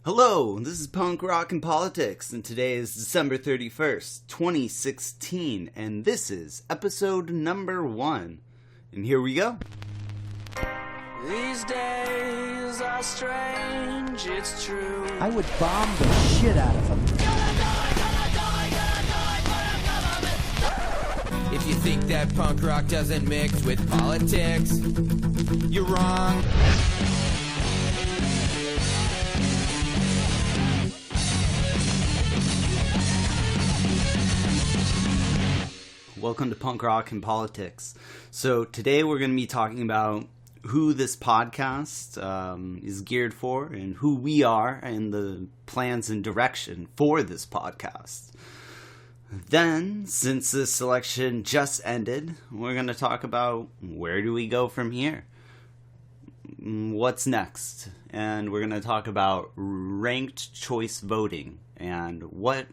Hello, this is Punk Rock and Politics, and today is December 31st, 2016, and this is episode number 1. And here we go. These days are strange, it's true. I would bomb the shit out of them. If you think that punk rock doesn't mix with politics, you're wrong. Welcome to Punk Rock and Politics. So today we're going to be talking about who this podcast is geared for and who we are and the plans and direction for this podcast. Then, since this election just ended, we're going to talk about where do we go from here? What's next? And we're going to talk about ranked choice voting and what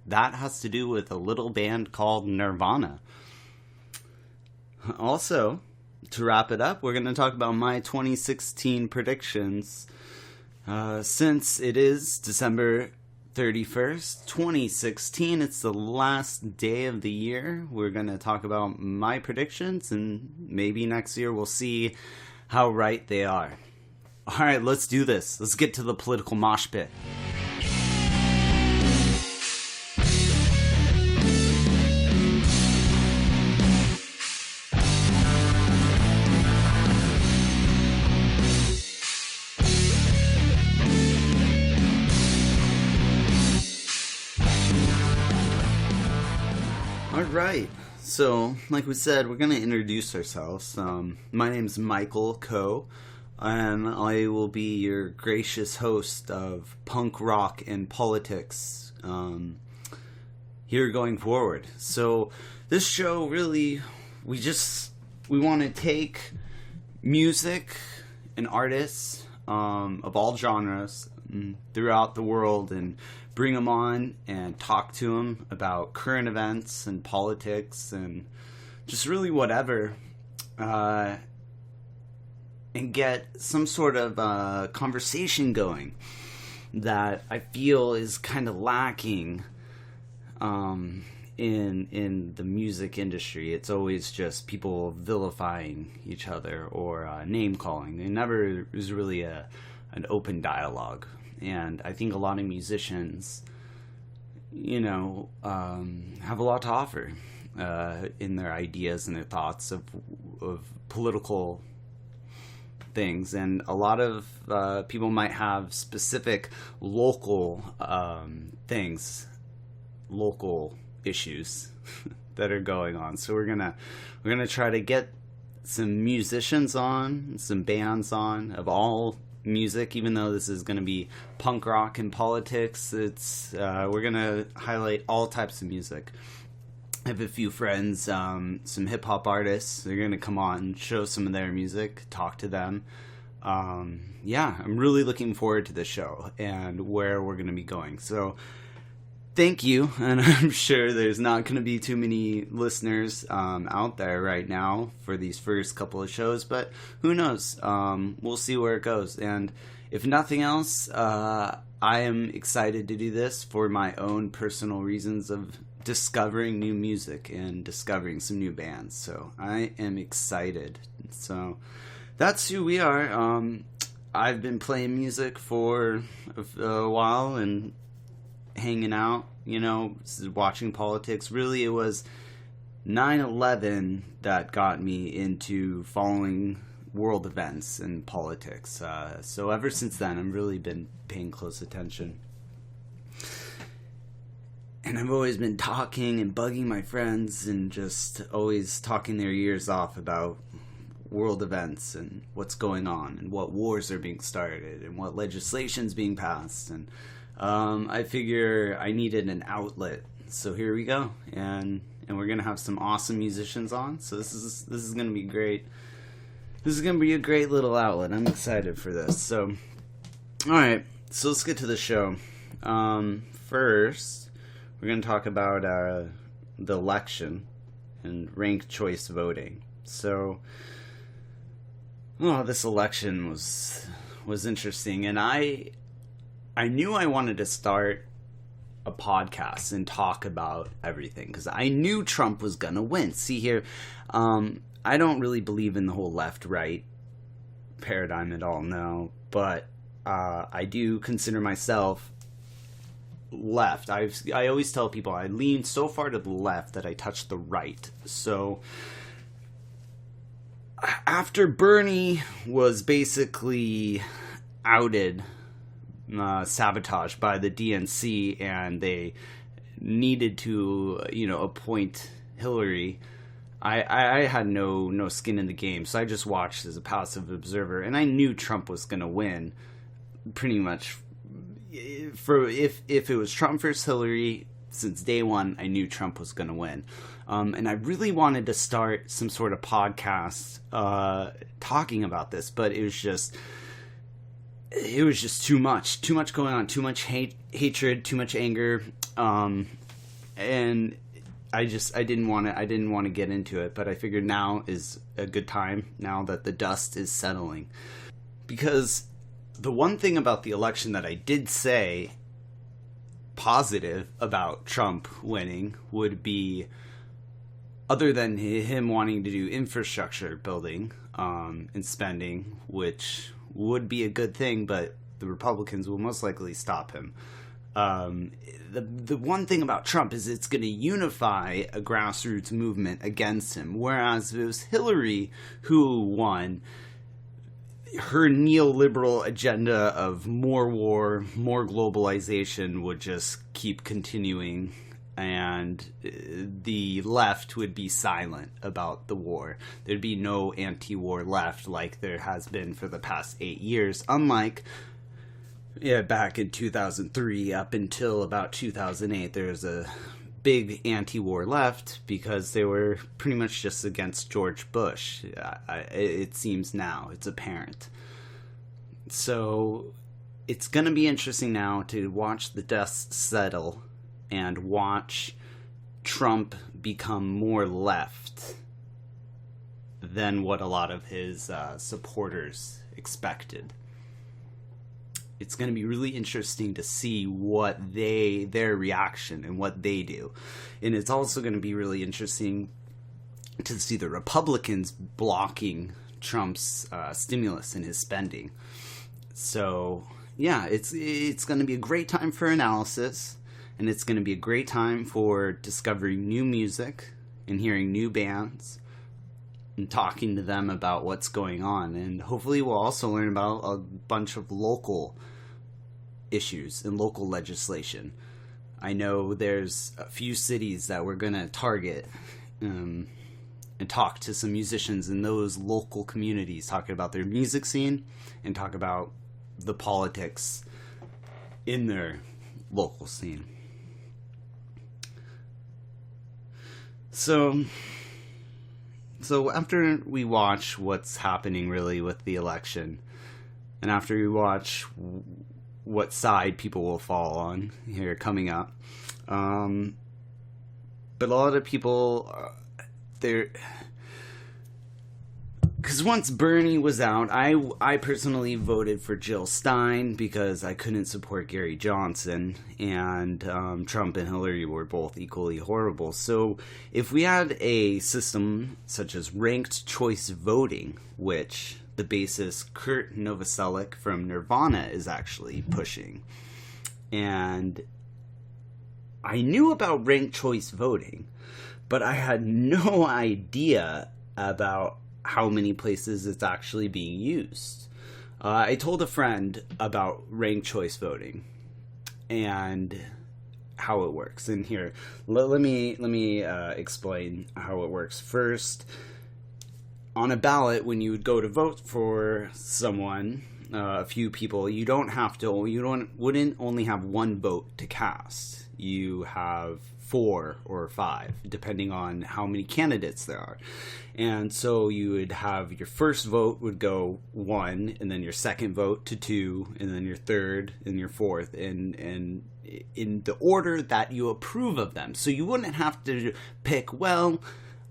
that has to do with a little band called Nirvana. Also, to wrap it up, we're going to talk about my 2016 predictions. Since it is December 31st, 2016, it's the last day of the year. We're going to talk about my predictions, and maybe next year we'll see how right they are. Alright, let's do this. Let's get to the political mosh pit. Alright, so like we said, we're going to introduce ourselves. My name's Michael Coe, and I will be your gracious host of Punk Rock and Politics here going forward. So this show really, we want to take music and artists of all genres throughout the world and bring them on and talk to them about current events and politics and just really whatever, and get some sort of conversation going that I feel is kind of lacking in the music industry. It's always just people vilifying each other or name calling. There never is really an open dialogue. And I think a lot of musicians, have a lot to offer in their ideas and their thoughts of political things. And a lot of people might have specific local things, local issues that are going on. So we're gonna try to get some musicians on, some bands on of all music, even though this is going to be punk rock and politics. We're going to highlight all types of music. I have a few friends, some hip-hop artists. They're going to come on and show some of their music, talk to them. I'm really looking forward to this show and where we're going to be going. So thank you, and I'm sure there's not going to be too many listeners out there right now for these first couple of shows, but who knows? We'll see where it goes. And if nothing else, I am excited to do this for my own personal reasons of discovering new music and discovering some new bands. So I am excited. So that's who we are. I've been playing music for a while and hanging out, watching politics. Really, it was 9/11 that got me into following world events and politics. So ever since then, I've really been paying close attention. And I've always been talking and bugging my friends and just always talking their ears off about world events and what's going on and what wars are being started and what legislation's being passed. And I figure I needed an outlet, so here we go, and we're gonna have some awesome musicians on. So this is gonna be great. This is gonna be a great little outlet. I'm excited for this. So, all right, so let's get to the show. First, we're gonna talk about the election and ranked choice voting. So, this election was interesting, and I I knew I wanted to start a podcast and talk about everything because I knew Trump was gonna win. See here, I don't really believe in the whole left-right paradigm at all, no, but I do consider myself left. I always tell people I lean so far to the left that I touch the right. So after Bernie was basically outed, sabotaged by the DNC, and they needed to, appoint Hillary, I had no skin in the game, so I just watched as a passive observer, and I knew Trump was going to win, pretty much. For if it was Trump versus Hillary, since day one, I knew Trump was going to win. And I really wanted to start some sort of podcast talking about this, but it was just too much going on, too much hatred, too much anger, and I didn't want to get into it. But I figured now is a good time, now that the dust is settling, because the one thing about the election that I did say positive about Trump winning would be, other than him wanting to do infrastructure building and spending, which would be a good thing, but the Republicans will most likely stop him. The one thing about Trump is it's going to unify a grassroots movement against him, whereas if it was Hillary who won, her neoliberal agenda of more war, more globalization would just keep continuing, and the left would be silent about the war. There'd be no anti-war left like there has been for the past 8 years, unlike back in 2003 up until about 2008. There was a big anti-war left because they were pretty much just against George Bush. It seems now, it's apparent. So it's going to be interesting now to watch the dust settle and watch Trump become more left than what a lot of his supporters expected. It's going to be really interesting to see what their reaction and what they do. And it's also going to be really interesting to see the Republicans blocking Trump's stimulus and his spending. So, yeah, it's going to be a great time for analysis, and it's going to be a great time for discovering new music and hearing new bands and talking to them about what's going on. And hopefully we'll also learn about a bunch of local issues and local legislation. I know there's a few cities that we're going to target and talk to some musicians in those local communities, talking about their music scene and talk about the politics in their local scene. So after we watch what's happening really with the election, and after we watch what side people will fall on here coming up, but a lot of people, because once Bernie was out, I personally voted for Jill Stein because I couldn't support Gary Johnson, and Trump and Hillary were both equally horrible. So if we had a system such as ranked choice voting, which the bassist Kurt Novoselic from Nirvana is actually pushing, and I knew about ranked choice voting, but I had no idea about how many places it's actually being used. I told a friend about ranked choice voting and how it works. And here, let me explain how it works. First, on a ballot, when you would go to vote for someone, a few people, you wouldn't only have one vote to cast. You have 4 or 5, depending on how many candidates there are. And so you would have your first vote would go 1, and then your second vote to 2, and then your third and your fourth, and in the order that you approve of them. So you wouldn't have to pick, well,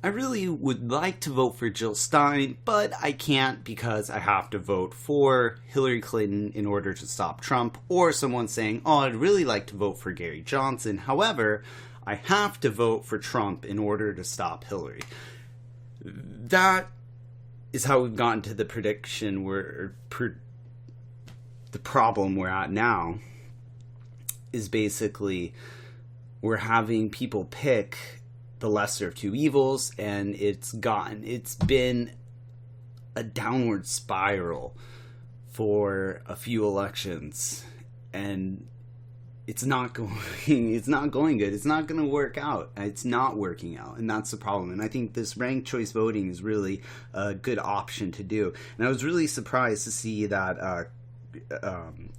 I really would like to vote for Jill Stein, but I can't because I have to vote for Hillary Clinton in order to stop Trump, or someone saying, oh, I'd really like to vote for Gary Johnson. However, I have to vote for Trump in order to stop Hillary. That is how we've gotten to the prediction the problem we're at now is basically we're having people pick the lesser of two evils, and it's been a downward spiral for a few elections, and it's not going good. It's not going to work out. It's not working out, and that's the problem. And I think this ranked choice voting is really a good option to do. And I was really surprised to see that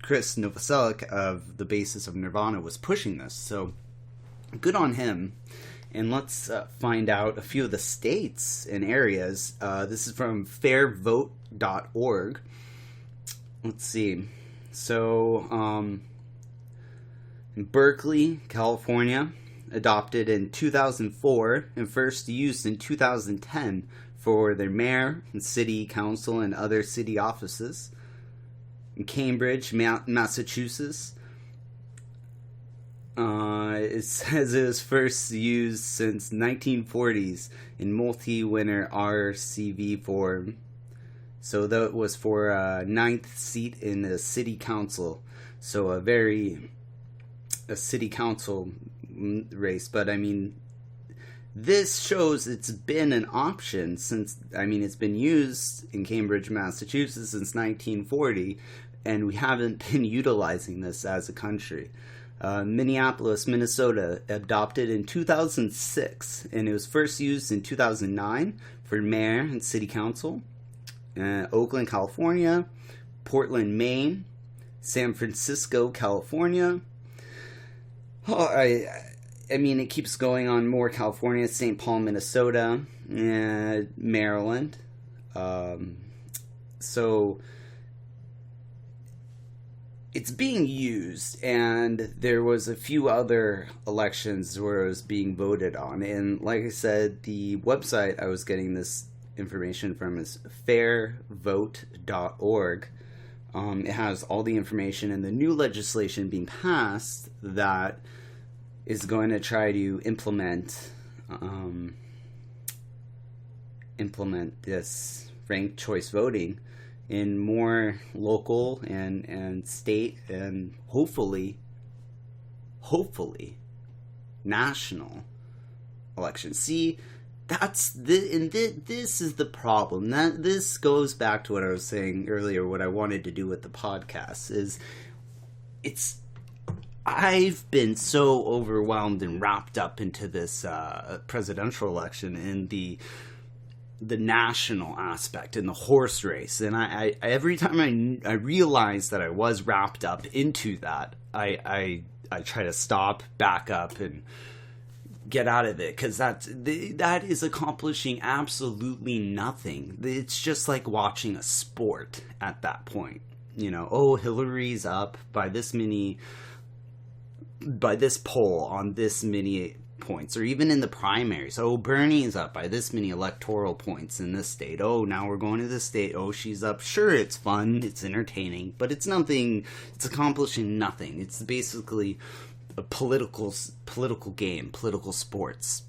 Chris Novoselic of the basis of Nirvana was pushing this. So good on him. And let's find out a few of the states and areas. This is from fairvote.org. Let's see. So, Berkeley, California, adopted in 2004 and first used in 2010 for their mayor and city council and other city offices. In Cambridge, Massachusetts, it says it was first used since 1940s in multi-winner RCV form. So that was for a 9th seat in the city council. So a city council race. But I mean, this shows it's been an option since, it's been used in Cambridge, Massachusetts since 1940, and we haven't been utilizing this as a country. Minneapolis, Minnesota, adopted in 2006, and it was first used in 2009 for mayor and city council. Oakland, California, Portland, Maine, San Francisco, California. Oh, it keeps going on more. California, St. Paul, Minnesota, and Maryland. So it's being used, and there was a few other elections where it was being voted on. And like I said, the website I was getting this information from is fairvote.org. It has all the information and the new legislation being passed that is going to try to implement this ranked choice voting in more local and state and hopefully national elections. See, this is the problem. This goes back to what I was saying earlier, what I wanted to do with the podcast is I've been so overwhelmed and wrapped up into this presidential election and the national aspect and the horse race, and I every time I realize that I was wrapped up into that, I try to stop, back up, and get out of it, because that is accomplishing absolutely nothing. It's just like watching a sport at that point. Hillary's up by this poll on this many points, or even in the primaries. Oh, Bernie's up by this many electoral points in this state. Oh, now we're going to this state. Oh, she's up. Sure, it's fun, it's entertaining, but it's nothing. It's accomplishing nothing. It's basically a political game, political sports.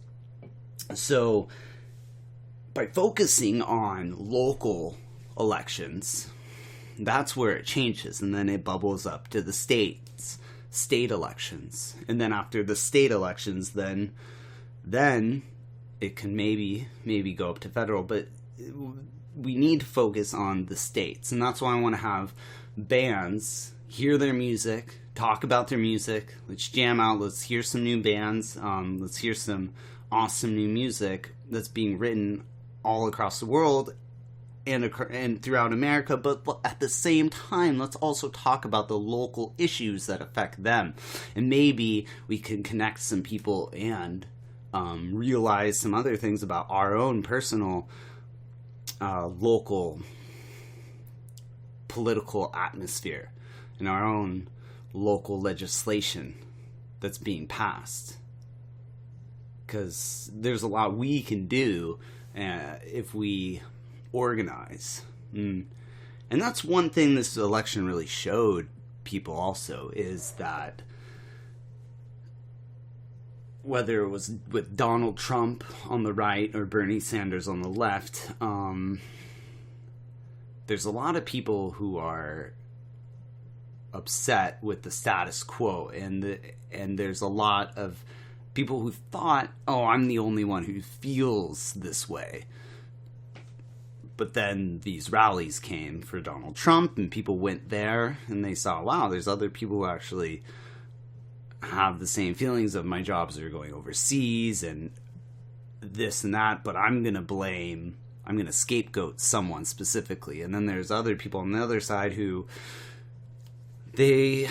So by focusing on local elections, that's where it changes, and then it bubbles up to the state elections, and then after the state elections, then it can maybe go up to federal. But we need to focus on the states, and that's why I want to have bands hear their music, talk about their music. Let's jam out. Let's hear some new bands. Let's hear some awesome new music that's being written all across the world and throughout America. But at the same time, let's also talk about the local issues that affect them. And maybe we can connect some people and realize some other things about our own personal local political atmosphere and our own local legislation that's being passed. because there's a lot we can do if we organize. And that's one thing this election really showed people also, is that whether it was with Donald Trump on the right or Bernie Sanders on the left, there's a lot of people who are upset with the status quo, and there's a lot of people who thought, oh, I'm the only one who feels this way. But then these rallies came for Donald Trump, and people went there, and they saw, wow, there's other people who actually have the same feelings of my jobs are going overseas and this and that, but I'm going to scapegoat someone specifically. And then there's other people on the other side who they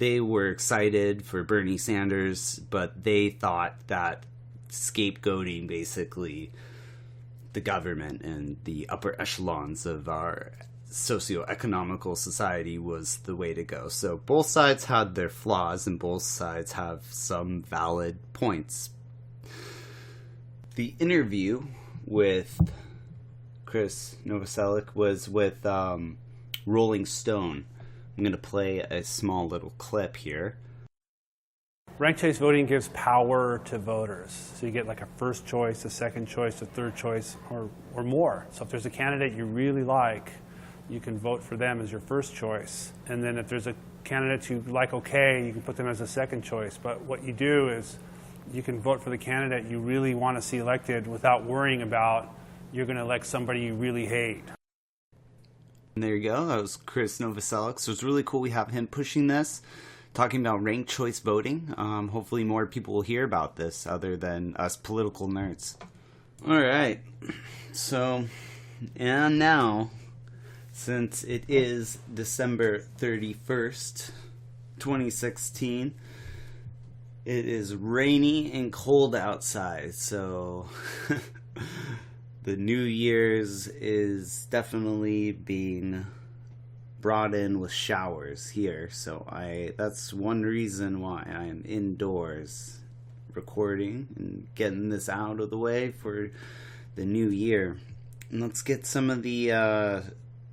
were excited for Bernie Sanders, but they thought that scapegoating basically the government and the upper echelons of our socioeconomical society was the way to go. So both sides had their flaws, and both sides have some valid points. The interview with Chris Novoselic was with Rolling Stone. I'm going to play a small little clip here. Ranked choice voting gives power to voters. So you get like a first choice, a second choice, a third choice, or more. So if there's a candidate you really like, you can vote for them as your first choice. And then if there's a candidate you like okay, you can put them as a second choice. But what you do is you can vote for the candidate you really want to see elected without worrying about you're going to elect somebody you really hate. And there you go. That was Chris Novoselic. So it's really cool we have him pushing this, talking about ranked choice voting. Hopefully more people will hear about this other than us political nerds. All right. So, and now, since it is December 31st, 2016, it is rainy and cold outside, so the New Year's is definitely being brought in with showers here, so that's one reason why I am indoors recording and getting this out of the way for the new year. And let's get some of the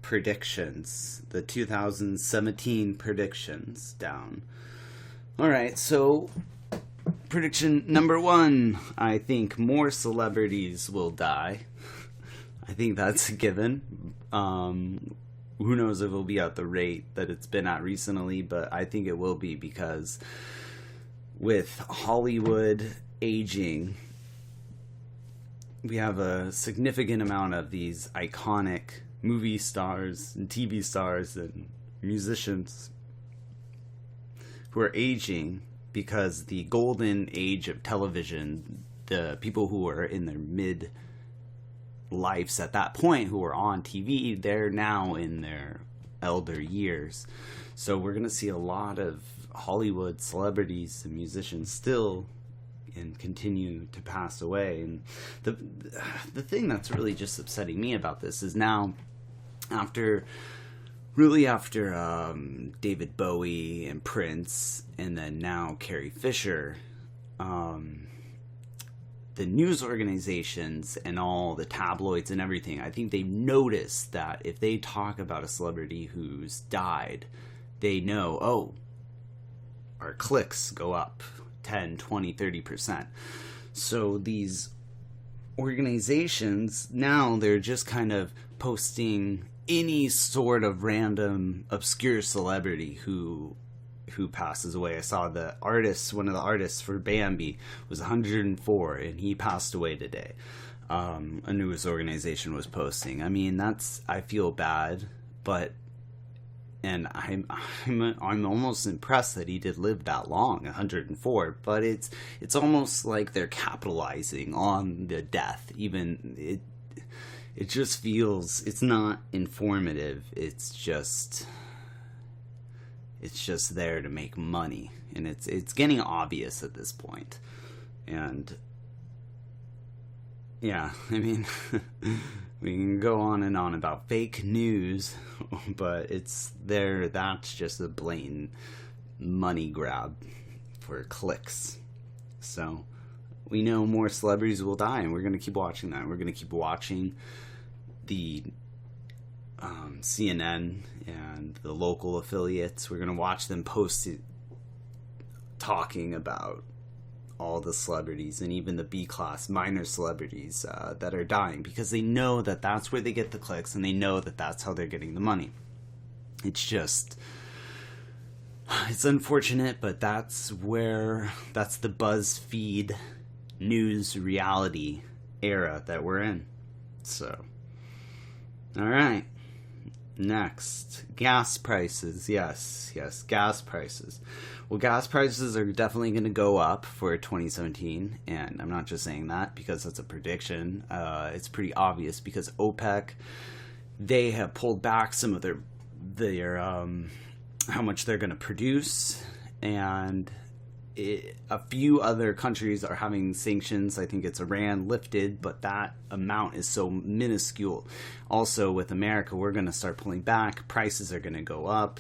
predictions, the 2017 predictions down. Alright, so prediction number 1, I think more celebrities will die. I think that's a given. Who knows if it'll be at the rate that it's been at recently, but I think it will be, because with Hollywood aging, we have a significant amount of these iconic movie stars and TV stars and musicians who are aging, because the golden age of television, the people who were in their mid lives at that point who were on TV, they're now in their elder years. So we're going to see a lot of Hollywood celebrities and musicians still and continue to pass away. And the thing that's really just upsetting me about this is now, after David Bowie and Prince, and then now Carrie Fisher, the news organizations and all the tabloids and everything, I think they've noticed that if they talk about a celebrity who's died, they know, oh, our clicks go up 10, 20, 30%. So these organizations, now they're just kind of posting any sort of random obscure celebrity who passes away. I saw one of the artists for Bambi was 104 and he passed away today. A news organization was posting. I mean, I feel bad, and I'm almost impressed that he did live that long, 104. But it's almost like they're capitalizing on the death. Even it just feels, it's not informative. It's just there to make money, and it's getting obvious at this point. And yeah, I mean, we can go on and on about fake news, but that's just a blatant money grab for clicks. So we know more celebrities will die, and we're going to keep watching that. We're going to keep watching the CNN and the local affiliates. We're going to watch them post it, talking about all the celebrities and even the B-class minor celebrities that are dying, because they know that that's where they get the clicks, and they know that that's how they're getting the money. It's just, it's unfortunate, but that's the BuzzFeed news reality era that we're in. So, all right. Next, gas prices. Yes, gas prices. Well, gas prices are definitely going to go up for 2017, and I'm not just saying that because that's a prediction. It's pretty obvious because OPEC, they have pulled back some of their how much they're going to produce, and a few other countries are having sanctions. I think it's Iran lifted, but that amount is so minuscule. Also, with America, we're going to start pulling back. Prices are going to go up.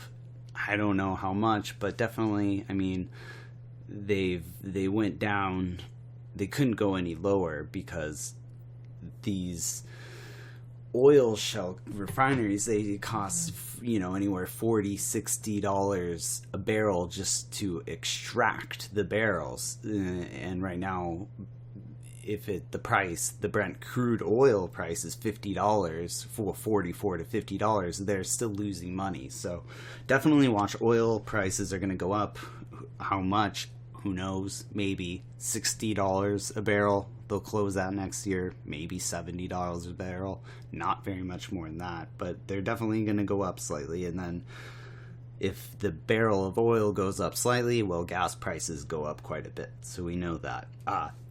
I don't know how much, but definitely, I mean, they went down. They couldn't go any lower because these oil shell refineries, they cost, anywhere $40-$60 a barrel just to extract the barrels. And right now, if the Brent crude oil price is $50 for $44 to $50, they're still losing money. So definitely watch. Oil prices are going to go up. How much? Who knows? Maybe $60 a barrel. They'll close out next year. Maybe $70 a barrel. Not very much more than that, but they're definitely going to go up slightly. And then if the barrel of oil goes up slightly, well, gas prices go up quite a bit. So we know that.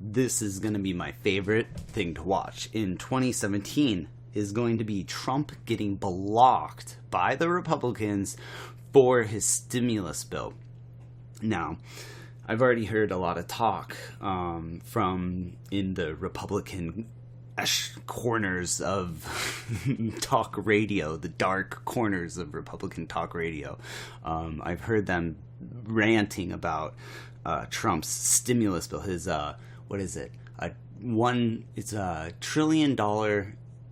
This is going to be my favorite thing to watch in 2017 is going to be Trump getting blocked by the Republicans for his stimulus bill. Now, I've already heard a lot of talk from in the Republican corners of talk radio, the dark corners of Republican talk radio. I've heard them ranting about Trump's stimulus bill. His what is it? It's $1 trillion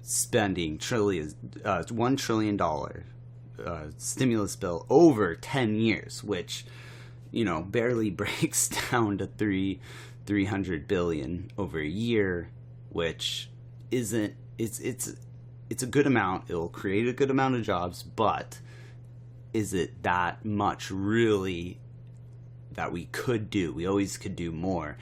spending. $1 trillion stimulus bill over 10 years, which barely breaks down to 300 billion over a year, which isn't, it's a good amount. It'll create a good amount of jobs, but is it that much really that we could do? We always could do more.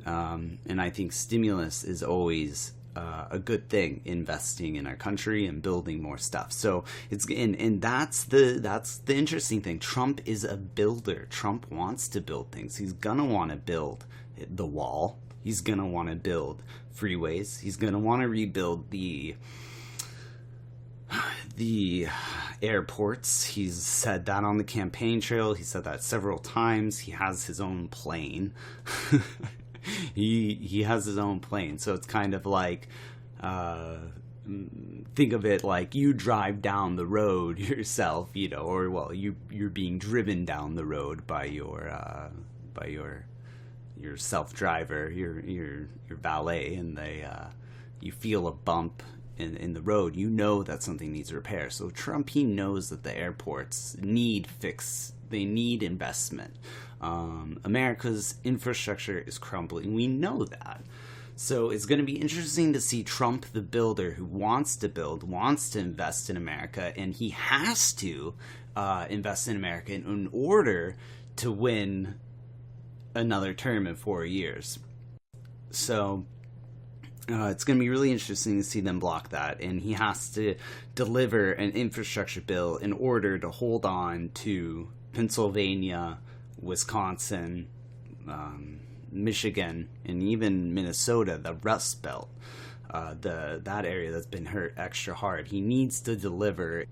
And I think stimulus is always a good thing, investing in our country and building more stuff. So it's and that's the interesting thing. Trump is a builder. Trump wants to build things. He's gonna want to build the wall. He's gonna want to build freeways. He's gonna want to rebuild the airports. He's said that on the campaign trail. He said that several times. He has his own plane. He has his own plane, so it's kind of like think of it like you drive down the road yourself, or you're being driven down the road by your self-driver, your valet, and you feel a bump in the road. That something needs repair. So Trump, he knows that the airports need fix. They need investment. America's infrastructure is crumbling. We know that. So it's going to be interesting to see Trump, the builder, who wants to build, wants to invest in America, and he has to invest in America in order to win another term in 4 years. So it's going to be really interesting to see them block that, and he has to deliver an infrastructure bill in order to hold on to Pennsylvania, Wisconsin, Michigan, and even Minnesota, the Rust Belt, that area that's been hurt extra hard. He needs to deliver,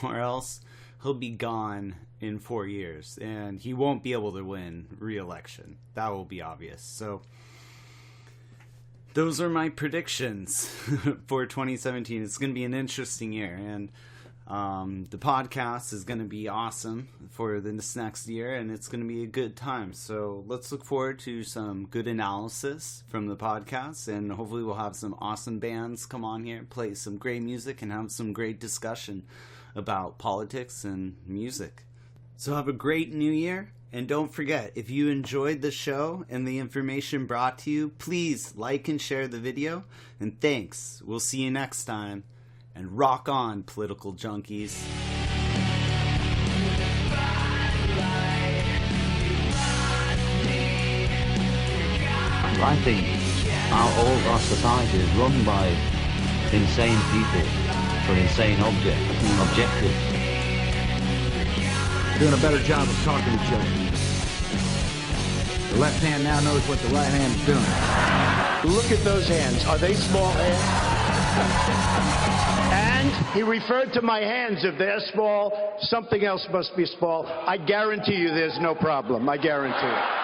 or else he'll be gone in 4 years, and he won't be able to win re-election. That will be obvious. So those are my predictions for 2017. It's going to be an interesting year, and The podcast is going to be awesome for this next year, and it's going to be a good time. So let's look forward to some good analysis from the podcast, and hopefully we'll have some awesome bands come on here, play some great music, and have some great discussion about politics and music. So have a great new year, and don't forget, if you enjoyed the show and the information brought to you, please like and share the video, and thanks. We'll see you next time. And rock on, political junkies. I think our society is run by insane people for insane objectives. Doing a better job of talking to each other. The left hand now knows what the right hand is doing. Look at those hands. Are they small hands? And he referred to my hands. If they're small, something else must be small. I guarantee you there's no problem. I guarantee it.